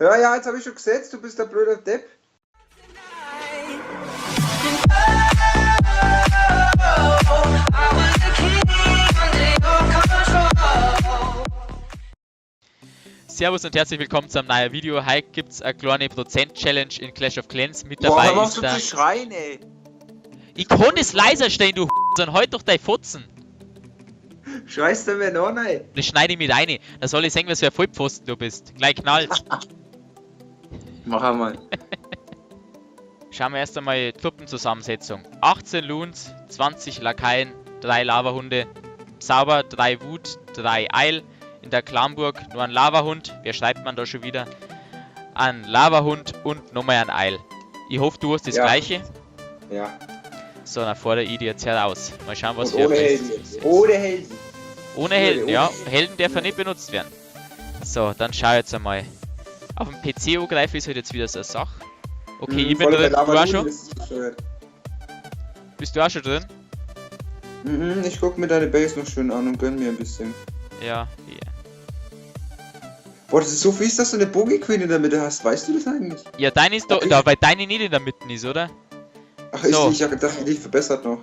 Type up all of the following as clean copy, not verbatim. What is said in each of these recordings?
Ja, ja, jetzt habe ich schon gesetzt, du bist der blöde Depp. Servus und herzlich willkommen zu einem neuen Video. Heute gibt es eine kleine Prozent-Challenge in Clash of Clans. Mit Boah, dabei hör mal auf ist so der... zu schreien, ey. Ich kann das leiser stellen, du und halt doch dein Fotzen. Schreist du mir noch nicht? Das schneide ich mit rein. Da soll ich sehen, was für ein Vollpfosten du bist. Gleich knallt. Mach einmal. Schauen wir erst einmal die Truppenzusammensetzung. 18 Loons, 20 Lakaien, 3 Lavahunde, Zauber, 3 Wut, 3 Eil. In der Clanburg nur ein Lavahund. Wer schreibt man da schon wieder? Ein Lavahund und nochmal ein Eil. Ich hoffe, du hast das gleiche. Ja. So, dann fordere ich die jetzt heraus. Mal schauen, was Und wir ohne Helden jetzt. Ohne Helden. Ohne Helden, ja. Helden dürfen nicht benutzt werden. So, dann schau jetzt einmal. Auf dem PC angreifen ist halt jetzt wieder so eine Sache. Okay, ich bin drin. Du auch schon? Bist du auch schon drin? Ich guck mir deine Base noch schön an und gönn mir ein bisschen. Ja, hier. Boah, das ist so fies, dass du eine Bogie Queen in der Mitte hast. Weißt du das eigentlich? Ja, deine ist doch, da, weil deine nicht in der Mitte ist, oder? Ach, So. ich hab gedacht, die verbessert noch.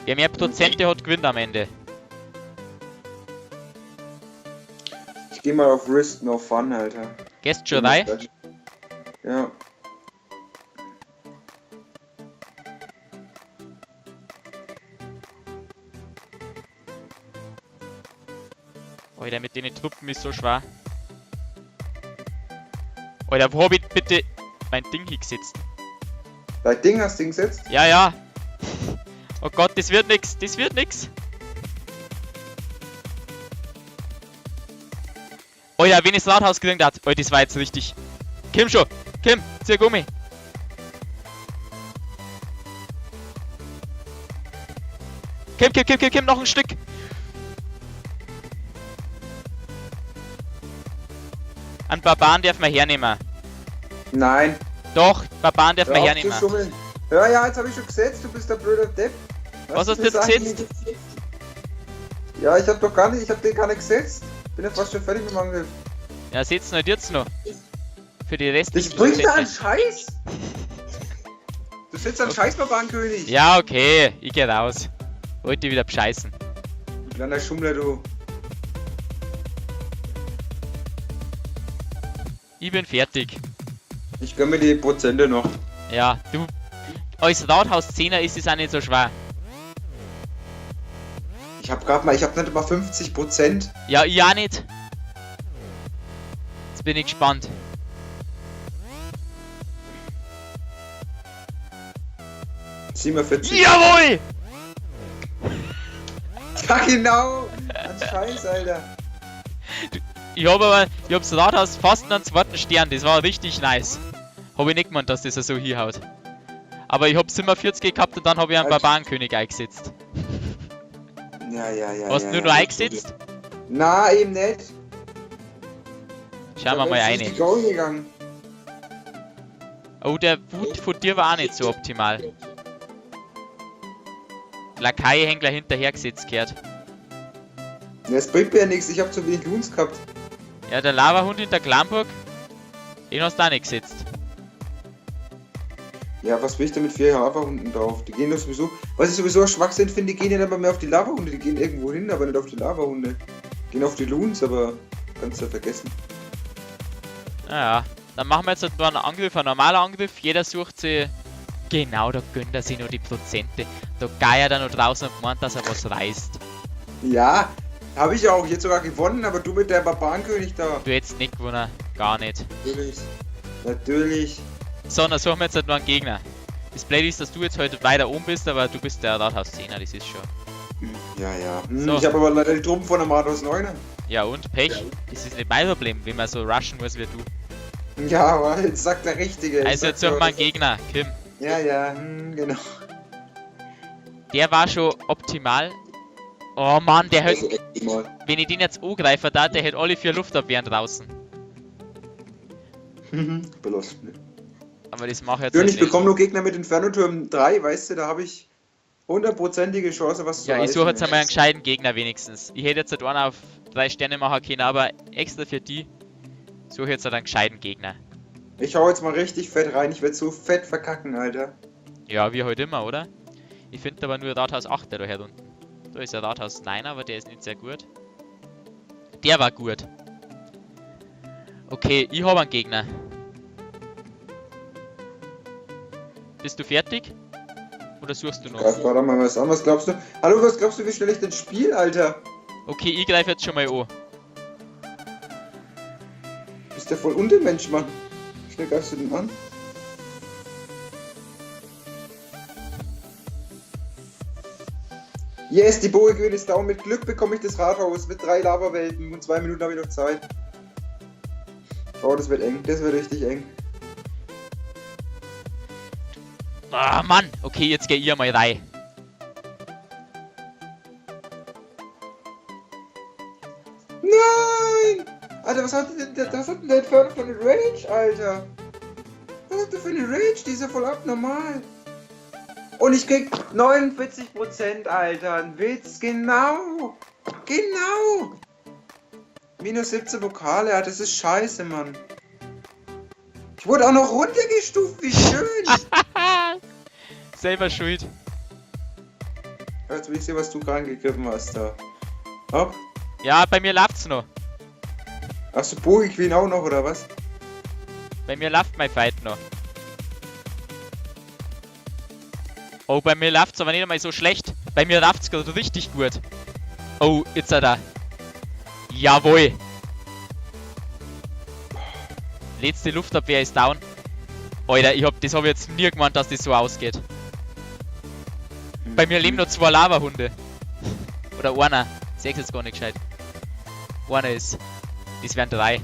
Wer mehr Prozente hat, gewinnt am Ende. Ich geh mal auf Risk No Fun, Alter. Gehst schon rein? Ja. Alter, mit den Truppen ist so schwer. Alter, wo hab ich bitte mein Ding hingesetzt? Dein Ding hast du hingesetzt? Ja, ja. Oh Gott, das wird nix, das wird nix. Alter, wenn ich das Rathaus gekriegt hat. Alter, das war jetzt richtig. Kim schon, Kim, zieh Gummi. Kim, noch ein Stück. An Barbaren darf man hernehmen. Nein. Doch, Barbaren darf man Hör auf hernehmen. zu schummeln. Ja, ja, jetzt habe ich schon gesetzt, du bist der blöde Depp. Was hast du jetzt gesetzt? Ja, ich hab doch gar nicht, ich hab den gar nicht gesetzt. Bin ja fast schon fertig mit dem Angriff. Ja, setzen halt jetzt noch. Für die restlichen Das bringt da einen Prozente. Scheiß! Du sitzt ein Scheiß Barbarenkönig! Ja, okay, ich geh raus. Wollte wieder bescheißen. Du kleiner Schummler, du. Ich bin fertig. Ich gönn mir die Prozente noch. Ja, du. Als Rathaus-10er ist es auch nicht so schwer. Ich hab grad mal, ich hab nicht mal 50%. Ja, ich auch nicht. Jetzt bin ich gespannt. $47. Jawohl! Ja, genau! Ein Scheiß, Alter. Ich hab's Rathaus fast einen zweiten Stern, das war richtig nice. Hab ich nicht gemeint, dass das so hinhaut. Aber ich hab 47 gehabt und dann hab ich einen Barbarenkönig eingesetzt. Ja. Hast du nur eingesetzt? Na, eben nicht. Schauen wir mal rein. rein. Oh, der Wut von dir war auch nicht so optimal. Lakai Hängler hinterher gesetzt gehört. Ja, es bringt mir ja nichts, ich hab zu wenig Loons gehabt. Ja, der Lavahund in der Clanburg, den hast du auch nicht gesetzt. Ja, was will ich da mit 4 Lavahunden drauf? Die gehen doch sowieso. Was ich sowieso Schwachsinn finde, die gehen ja nicht mal mehr auf die Lavahunde. Die gehen irgendwo hin, aber nicht auf die Lavahunde. Gehen auf die Loons, aber kannst du ja vergessen. Naja, dann machen wir jetzt halt nur einen Angriff, ein normaler Angriff. Jeder sucht sich. Genau, da gönnt er sich nur die Prozente. Da geiert er noch draußen und meint, dass er was reißt. Ja, habe ich ja auch jetzt sogar gewonnen, aber du mit der Barbarenkönig da. Du hättest nicht gewonnen, gar nicht. Natürlich. So, dann suchen wir jetzt halt nur einen Gegner. Das Blöde ist, dass du jetzt heute weiter oben bist, aber du bist der Rathaus-10er, das ist schon. Ja. So. Ich habe aber leider die Truppen von der Rathaus 9er. Ja und? Pech? Das ist nicht mein Problem, wenn man so rushen muss wie du. Ja, aber jetzt sagt der Richtige. Also jetzt suchen wir einen Gegner, Kim. Ja, genau. Der war schon optimal. Oh Mann, der hält. Wenn ich den jetzt angreife, der hält alle 4 Luftabwehren draußen. Belastend. Aber das mache ich jetzt Ich halt bekomme nur Gegner mit Inferno-Turm 3, weißt du, da habe ich 100%ige Chance, was zu Ja, ich reißen. suche jetzt einmal einen gescheiten Gegner wenigstens. Ich hätte jetzt halt einen auf 3 Sterne machen können, aber extra für die Suche jetzt einen gescheiten Gegner. Ich hau jetzt mal richtig fett rein. Ich werd so fett verkacken, Alter. Ja, wie heute immer, oder? Ich finde aber nur Rathaus 8 da her unten. Da ist ja Rathaus 9, aber der ist nicht sehr gut. Der war gut. Okay, ich habe einen Gegner. Bist du fertig? Oder suchst du noch? Greif gerade mal was an. Was glaubst du? Hallo, was glaubst du, wie schnell ich denn spiele, Alter? Okay, ich greife jetzt schon mal an. Bist der voll Untermensch, Mann. Wie schnell greifst du denn an? Yes, die Boje ist down. Mit Glück bekomme ich das Rathaus mit 3 Lavawelten und 2 Minuten habe ich noch Zeit. Oh, das wird eng. Das wird richtig eng. Ah, Mann! Okay, jetzt geh ihr mal rein. Nein! Alter, was hat denn der Inferno für eine Rage, Alter? Was hat der für eine Rage? Die ist ja voll abnormal. Und ich krieg 49%, Alter. Ein Witz, genau. Genau. Minus 17 Pokale, Alter, das ist scheiße, Mann. Ich wurde auch noch runtergestuft, wie schön. Selber schuld. Jetzt will ich sehen, was du reingegriffen hast da. Hopp. Ja, bei mir läuft's noch. Hast du Bogi Queen auch noch, oder was? Bei mir läuft mein Fight noch. Oh, bei mir läuft's aber nicht einmal so schlecht. Bei mir läuft's gerade richtig gut. Oh, jetzt hat er. Jawohl. Letzte Luftabwehr ist down. Alter, das hab ich jetzt nie gemeint, dass das so ausgeht. Bei mir leben nur 2 Lavahunde. Oder einer. Ich seh's jetzt gar nicht gescheit. Einer ist. Das wären 3.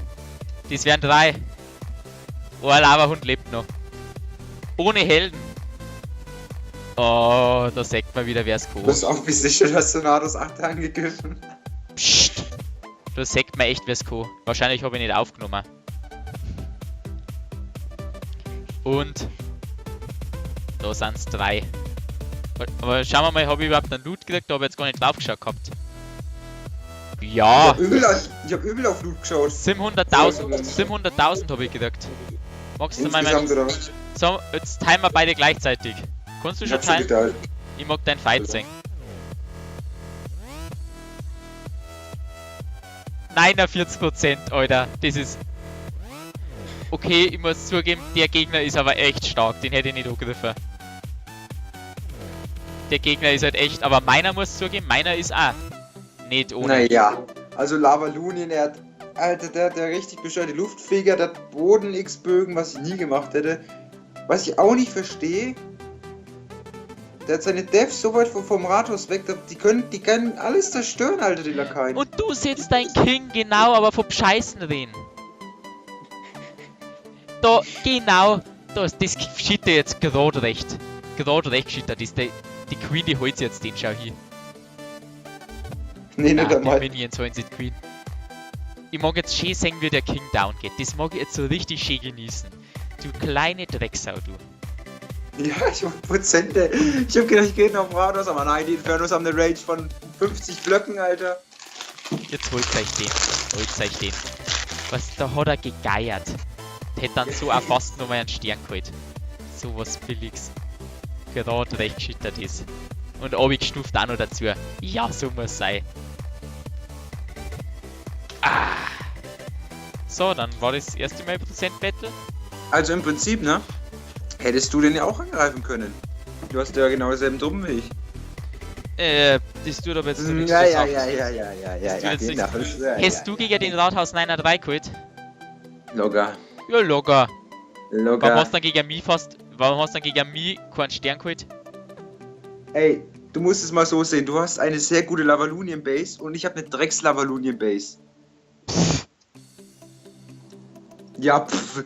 Das wären 3. Oh, ein Lavahund lebt noch. Ohne Helden. Oh, da sagt man wieder, wer's cool. Du bist auch wie sicher, dass du Nados 8 angegriffen. Psst. Da sagt man echt, wer's cool. Wahrscheinlich habe ich nicht aufgenommen. Und da sind's 3. Aber schauen wir mal, habe ich überhaupt einen Loot gekriegt? Da habe ich jetzt gar nicht drauf geschaut gehabt. Ja! Ich hab übel auf Loot geschaut. 700.000 habe ich gekriegt. Magst du mal Insgesamt, oder was? So, jetzt teilen wir beide gleichzeitig. Kannst du schon Ich hab's schon teilen? geteilt. Ich mag dein Fight sehen. 49%, Alter. Das ist... Okay, ich muss zugeben, der Gegner ist aber echt stark. Den hätte ich nicht angegriffen. Der Gegner ist halt echt... Aber meiner muss zugeben, meiner ist auch nicht ohne. Naja, also Lavalunien, er hat... Alter, der hat richtig bescheuerte Luftfeger, der hat Boden-X-Bögen, was ich nie gemacht hätte. Was ich auch nicht verstehe... Der hat seine Devs so weit vom Rathaus weg, die können alles zerstören, Alter, die Lakaien. Und du setzt dein King genau, aber vom Scheißen reden. Da, genau, das geschieht dir jetzt gerade recht. Gerade recht geschieht das. Die Queen, die holt jetzt den, schau hier. Nee, nicht Die einmal. Minions holen sich die Queen. Ich mag jetzt schön sehen, wie der King down geht. Das mag ich jetzt so richtig schön genießen. Du kleine Drecksau, du. Ja, ich hab Prozente. Ich hab gedacht, ich gehe noch auf Rathaus, aber nein, die Infernos haben eine Range von 50 Blöcken, Alter. Jetzt holt euch den. Holt euch den. Was, da hat er gegeiert. Der hätte dann so auch fast nochmal einen Stern geholt. So was Billiges. Gerade recht geschüttert ist. Und abgestuft auch noch dazu. Ja, so muss sein. Ah. So, dann war das erste Mal Prozent-Battle. Also im Prinzip, ne? Hättest du den ja auch angreifen können. Du hast ja genau dieselben Truppen wie ich. Das tut aber jetzt so nichts Ja, zur ja, Sache. ja, jetzt genau. Hast du gegen den Rathaus 9-3 geholt? Locker. Ja, locker. Locker. Warum hast du dann gegen mich keinen Stern geholt? Ey, du musst es mal so sehen. Du hast eine sehr gute Lavalunien-Base und ich habe eine Drecks-Lavalunien-Base. Ja, pff.